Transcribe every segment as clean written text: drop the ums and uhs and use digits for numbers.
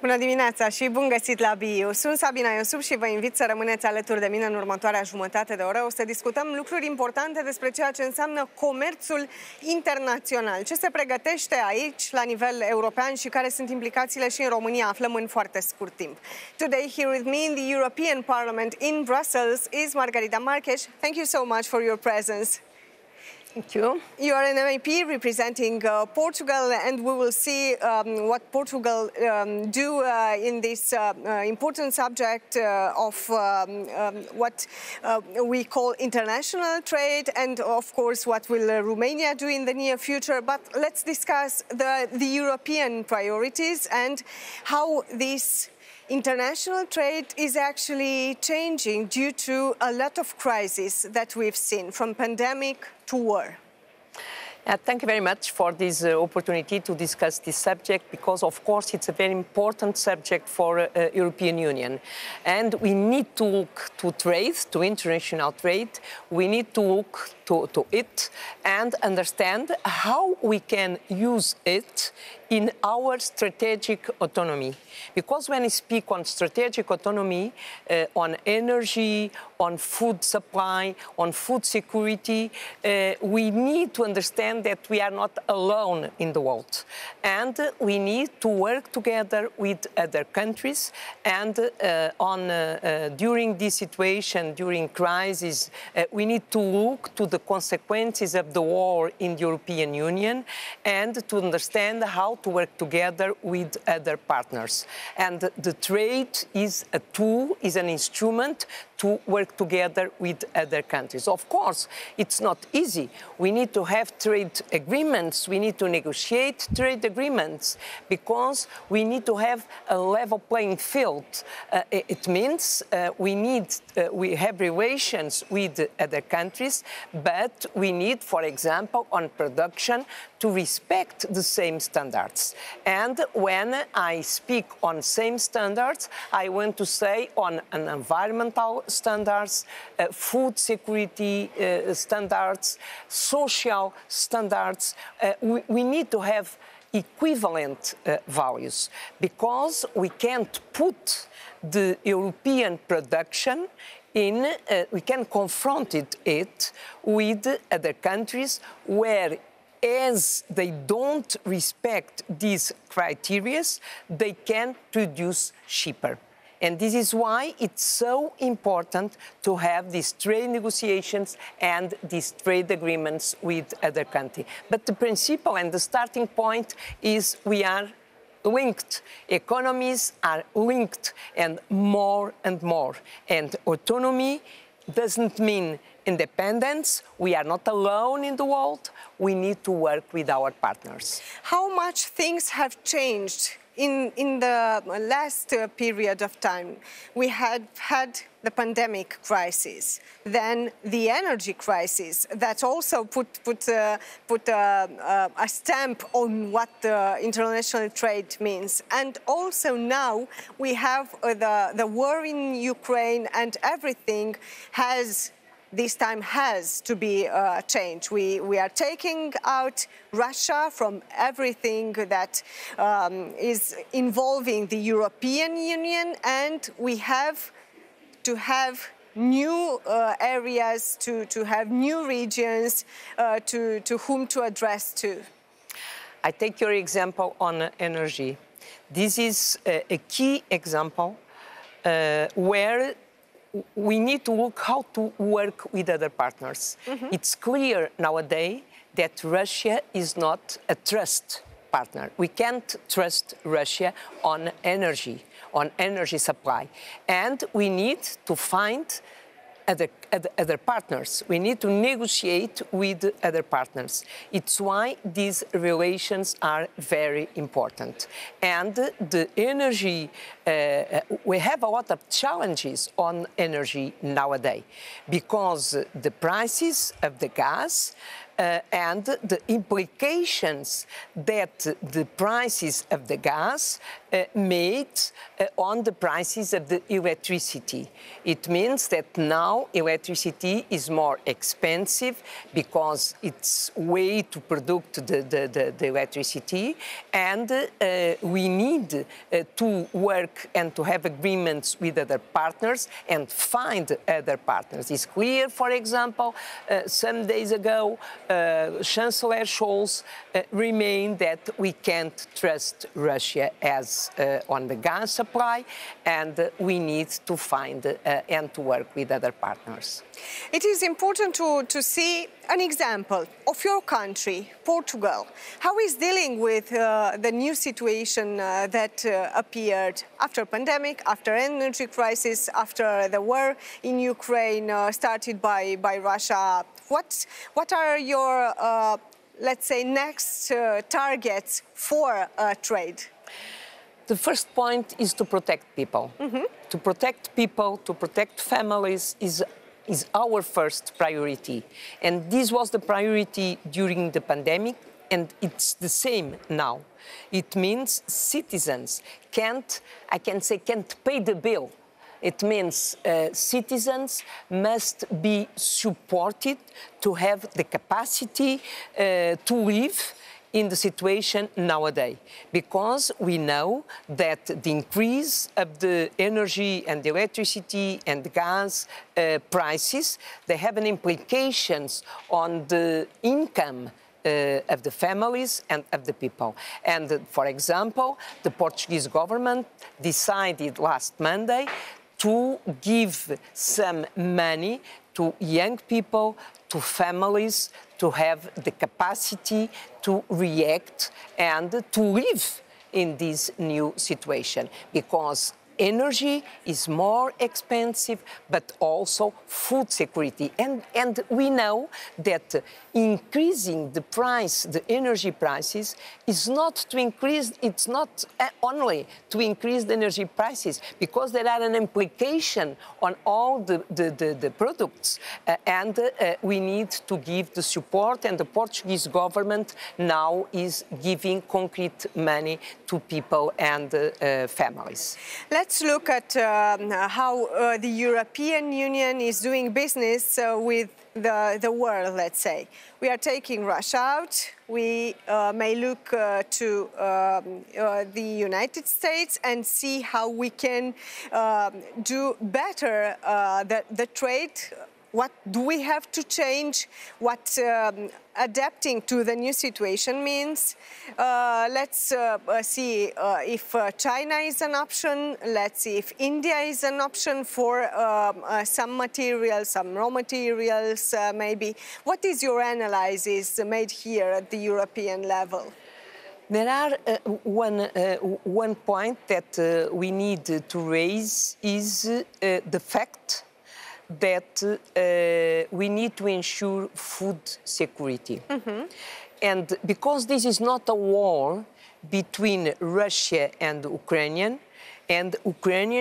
Bună dimineața și bun găsit la BIU. Sunt Sabina Iosub și vă invit să rămâneți alături de mine în următoarea jumătate de oră. O să discutăm lucruri importante despre ceea ce înseamnă comerțul internațional. Ce se pregătește aici, la nivel european, și care sunt implicațiile și în România, aflăm în foarte scurt timp. Today, here with me in the European Parliament in Brussels is Margarida Marques. Thank you so much for your presence. Thank you. You are an MEP representing Portugal, and we will see what Portugal do in this important subject of what we call international trade, and of course what will Romania do in the near future. But let's discuss the European priorities and how this international trade is actually changing due to a lot of crises that we've seen, from pandemic to war. Thank you very much for this opportunity to discuss this subject, because of course it's a very important subject for European Union, and we need to look to trade, to international trade. We need to look to it and understand how we can use it in our strategic autonomy. Because when we speak on strategic autonomy, on energy, on food supply, on food security, we need to understand that we are not alone in the world. And we need to work together with other countries. And during this situation, during crisis, we need to look to the consequences of the war in the European Union and to understand how to work together with other partners. And the trade is a tool, is an instrument to work together with other countries. Of course, it's not easy. We need to have trade agreements. We need to negotiate trade agreements because we need to have a level playing field. It means we have relations with other countries, but we need, for example, on production, to respect the same standards. And when I speak on same standards, I want to say on an environmental standards, food security standards, social standards. We need to have equivalent values, because we can't put the European production we can confront it with other countries where, as they don't respect these criteria, they can produce cheaper. And this is why it's so important to have these trade negotiations and these trade agreements with other countries. But the principle and the starting point is we are linked. Economies are linked, and more and more. And autonomy doesn't mean independence. We are not alone in the world. We need to work with our partners. How much things have changed in the last period of time? We had the pandemic crisis, then the energy crisis that also put a stamp on what international trade means. And also now we have the war in Ukraine, and everything this time has to be changed. We are taking out Russia from everything that is involving the European Union, and we have to have new areas, to have new regions to whom to address to. I take your example on energy. This is a key example where we need to look how to work with other partners. Mm-hmm. It's clear nowadays that Russia is not a trust partner. We can't trust Russia on energy supply. And we need to find other partners. We need to negotiate with other partners. It's why these relations are very important. And the energy, we have a lot of challenges on energy nowadays, because the prices of the gas and the implications that the prices of the gas made on the prices of the electricity. It means that now electricity is more expensive because it's way to produce the electricity, and we need to work and to have agreements with other partners and find other partners. It's clear, for example, some days ago, Chancellor Scholz remained that we can't trust Russia as on the gas supply, and we need to find and to work with other partners. It is important to see an example of your country, Portugal. How is dealing with the new situation that appeared after pandemic, after energy crisis, after the war in Ukraine started by Russia? What are your, let's say, next targets for trade? The first point is to protect people. Mm-hmm. To protect people, to protect families is our first priority. And this was the priority during the pandemic, and it's the same now. It means citizens can't pay the bill. It means citizens must be supported to have the capacity to live in the situation nowadays, because we know that the increase of the energy and the electricity and the gas prices, they have an implications on the income of the families and of the people. And for example, the Portuguese government decided last Monday to give some money to young people, to families, to have the capacity to react and to live in this new situation, because energy is more expensive, but also food security. And we know that increasing the price, the energy prices, is not to increase, it's not only to increase the energy prices, because there are an implication on all the products. And we need to give the support, and the Portuguese government now is giving concrete money to people and families. Let's look at how the European Union is doing business with the world, let's say. We are taking Russia out. We may look to the United States and see how we can do better the trade. What do we have to change? What adapting to the new situation means? Let's see if China is an option. Let's see if India is an option for some materials, some raw materials, maybe. What is your analysis made here at the European level? There are one point that we need to raise is the fact that we need to ensure food security. Mm-hmm. And because this is not a war between Russia and Ukraine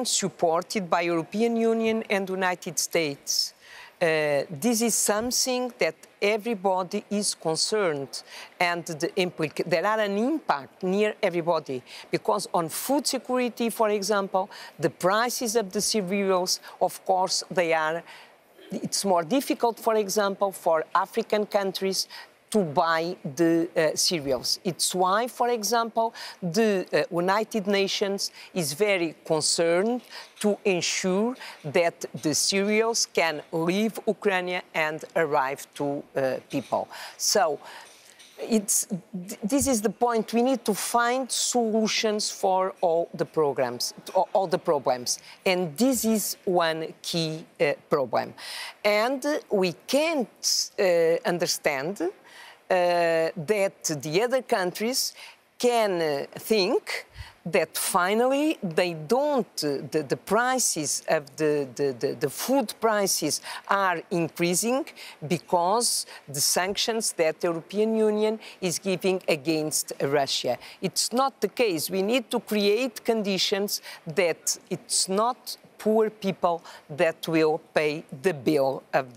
supported by European Union and United States, this is something that everybody is concerned, and there are an impact near everybody, because on food security, for example, the prices of the cereals, of course, it's more difficult, for example, for African countries to buy the cereals. It's why, for example, the United Nations is very concerned to ensure that the cereals can leave Ukraine and arrive to people. So this is the point. We need to find solutions for all the problems, and this is one key problem. And we can't understand that the other countries can think that finally they don't, the prices of the food prices are increasing because the sanctions that the European Union is giving against Russia. It's not the case. We need to create conditions that it's not poor people that will pay the bill of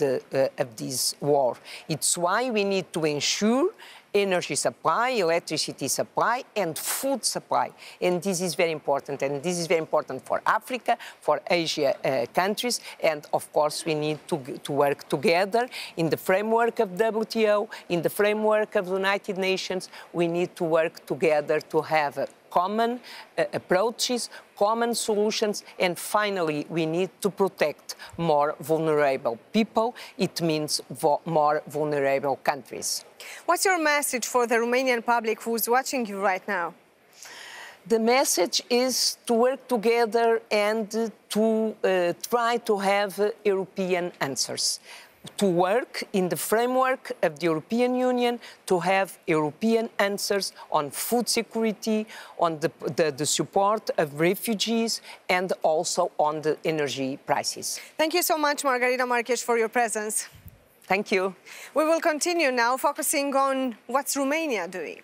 this war. It's why we need to ensure energy supply, electricity supply, and food supply. And this is very important. And this is very important for Africa, for Asia countries. And of course, we need to work together in the framework of WTO, in the framework of the United Nations. We need to work together to have common approaches, common solutions, and finally, we need to protect more vulnerable people. It means more vulnerable countries. What's your message for the Romanian public who's watching you right now? The message is to work together and to try to have European answers. To work in the framework of the European Union, to have European answers on food security, on the support of refugees, and also on the energy prices. Thank you so much, Margarida Marques, for your presence. Thank you. We will continue now focusing on what's Romania doing.